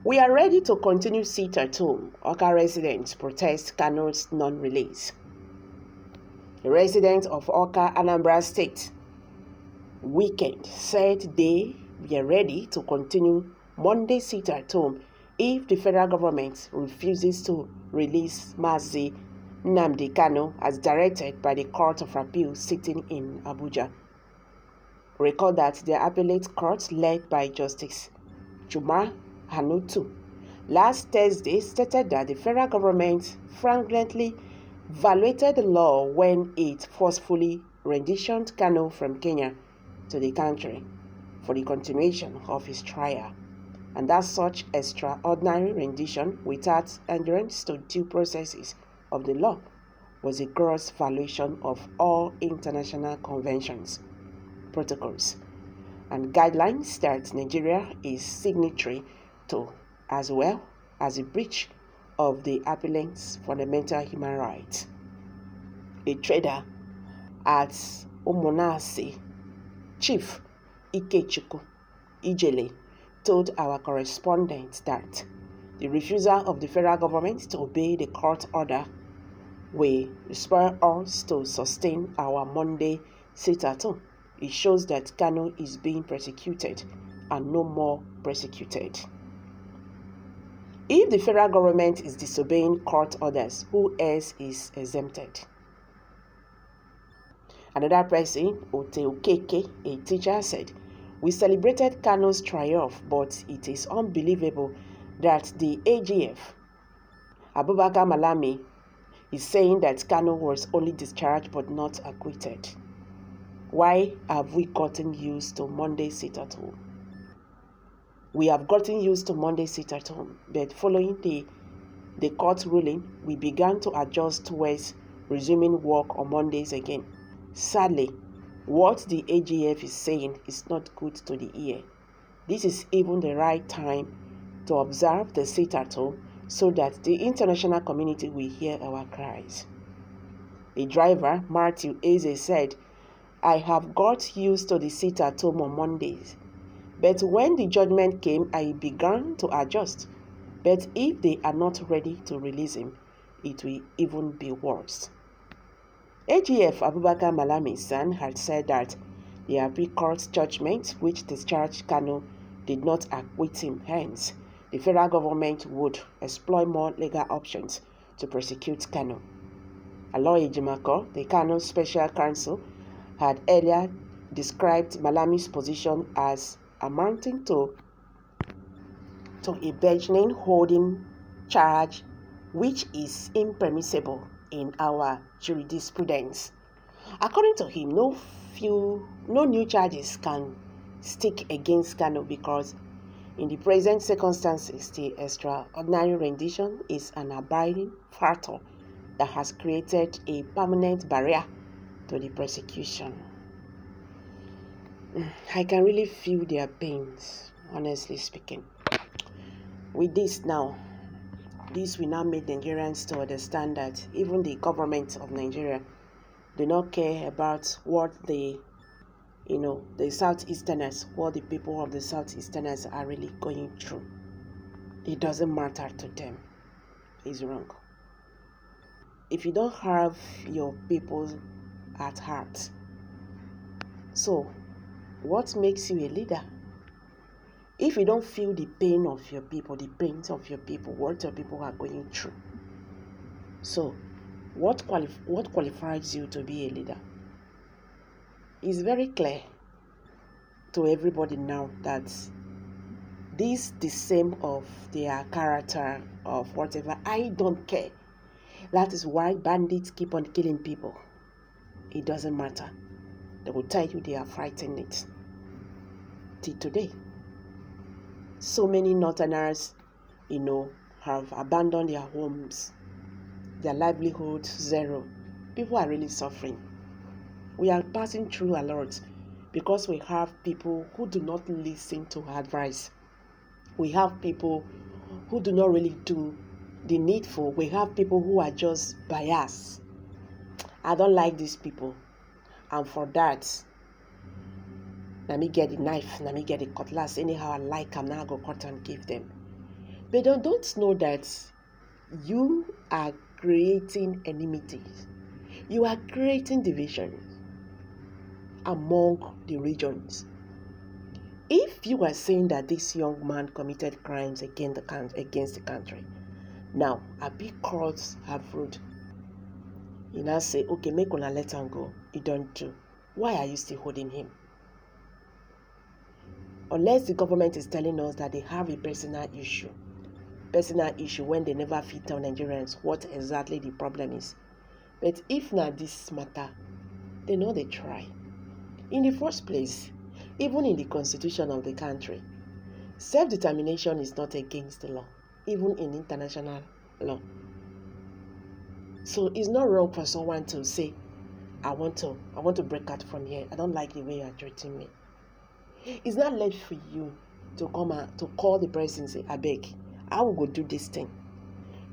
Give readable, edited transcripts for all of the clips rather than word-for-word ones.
We are ready to continue sit at home. Awka residents protest Kanu's non-release. The residents of Awka, Anambra State, weekend said they were ready to continue Monday sit at home if the federal government refuses to release Mazi Nnamdi Kanu as directed by the Court of Appeal sitting in Abuja. Recall that the appellate court led by Justice Juma Hanutu last Thursday stated that the federal government fraudulently violated the law when it forcefully renditioned Kanu from Kenya to the country for the continuation of his trial, and that such extraordinary rendition without adherence to due processes of the law was a gross violation of all international conventions, protocols, and guidelines that Nigeria is signatory to, as well as a breach of the appellant's fundamental human rights. A trader at Umunasi, Chief Ikechukwu Ijele, told our correspondent that the refusal of the federal government to obey the court order will spur us to sustain our Monday sit-at-home. It shows that Kanu is being persecuted and no more persecuted. If the federal government is disobeying court orders, who else is exempted? Another person, Okeke, a teacher, said, "We celebrated Kanu's triumph, but it is unbelievable that the AGF, Abubakar Malami, is saying that Kanu was only discharged but not acquitted. Why have we gotten used to Monday sit-at-home? We have gotten used to Monday sit-at-home, but following the court ruling, we began to adjust towards resuming work on Mondays again. Sadly, what the AGF is saying is not good to the ear. This is even the right time to observe the sit-at-home so that the international community will hear our cries." A driver, Matthew Eze, said, "I have got used to the sit-at-home on Mondays, but when the judgment came, I began to adjust. But if they are not ready to release him, it will even be worse." AGF Abubakar Malami's son had said that the appeal court judgment which discharged Kanu did not acquit him. Hence, the federal government would exploit more legal options to prosecute Kanu. Aloy Ejimako, the Kanu special counsel, had earlier described Malami's position as amounting to a burgeoning holding charge which is impermissible in our jurisprudence. According to him, no new charges can stick against Kanu because in the present circumstances, the extraordinary rendition is an abiding factor that has created a permanent barrier to the prosecution. I can really feel their pains, honestly speaking. With this now, this will now make Nigerians to understand that even the government of Nigeria do not care about what the Southeasterners, what the people of the Southeasterners are really going through. It doesn't matter to them. It's wrong. If you don't have your people at heart, so what makes you a leader? If you don't feel the pain of your people, the pains of your people, what your people are going through, so what qualifies you to be a leader? It's very clear to everybody now that this the same of their character of whatever. I don't care. That is why bandits keep on killing people. It doesn't matter. They will tell you they are fighting it. Till today, so many Northerners, have abandoned their homes, their livelihood zero. People are really suffering. We are passing through a lot because we have people who do not listen to advice. We have people who do not really do the needful. We have people who are just biased. I don't like these people. And for that, let me get the knife, let me get the cutlass. Anyhow I like, I'm now go cut and give them. But they don't know that you are creating enmities. You are creating division among the regions. If you are saying that this young man committed crimes against the country, now a big courts have ruled. You now say, okay, make una let him go. You don't do. Why are you still holding him? Unless the government is telling us that they have a personal issue when they never fit tell Nigerians what exactly the problem is. But if not this matter, they know they try. In the first place, even in the constitution of the country, self-determination is not against the law, even in international law. So it's not wrong for someone to say, I want to break out from here. I don't like the way you are treating me. It's not late for you to come out to call the person and say, I beg, I will go do this thing.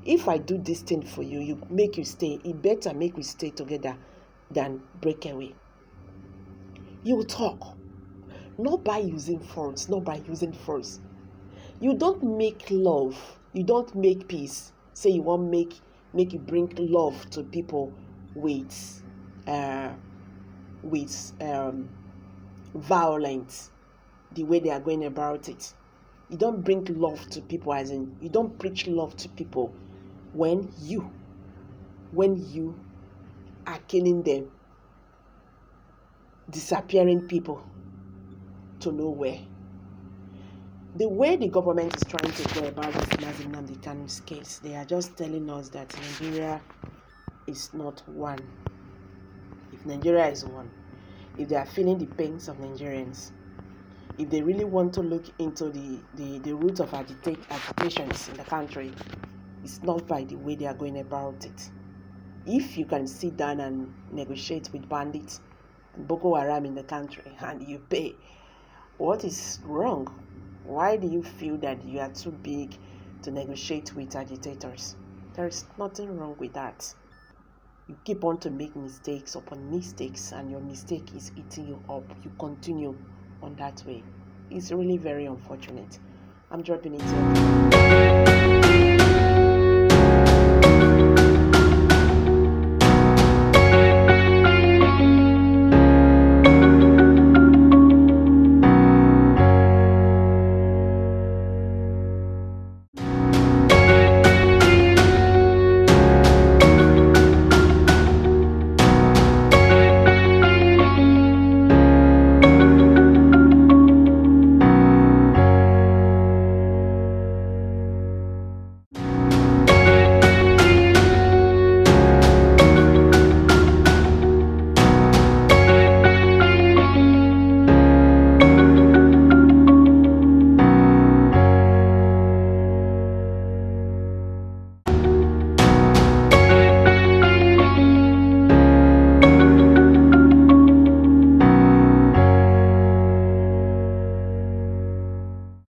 If I do this thing for you, you make you stay. It better make we stay together than break away. You will talk. Not by using force, not by using force. You don't make love. You don't make peace. Say you want make you bring love to people with violence, the way they are going about it. You don't bring love to people, as in you don't preach love to people when you are killing them, disappearing people to nowhere. The way the government is trying to go about this Mazi Nnamdi Kanu's case, they are just telling us that Nigeria is not one. If Nigeria is one, if they are feeling the pains of Nigerians, if they really want to look into the root of agitations in the country, it's not by the way they are going about it. If you can sit down and negotiate with bandits and Boko Haram in the country and you pay, what is wrong? Why do you feel that you are too big to negotiate with agitators? There is nothing wrong with that. You keep on to make mistakes upon mistakes, and your mistake is eating you up. You continue on that way. It's really very unfortunate. I'm dropping it here.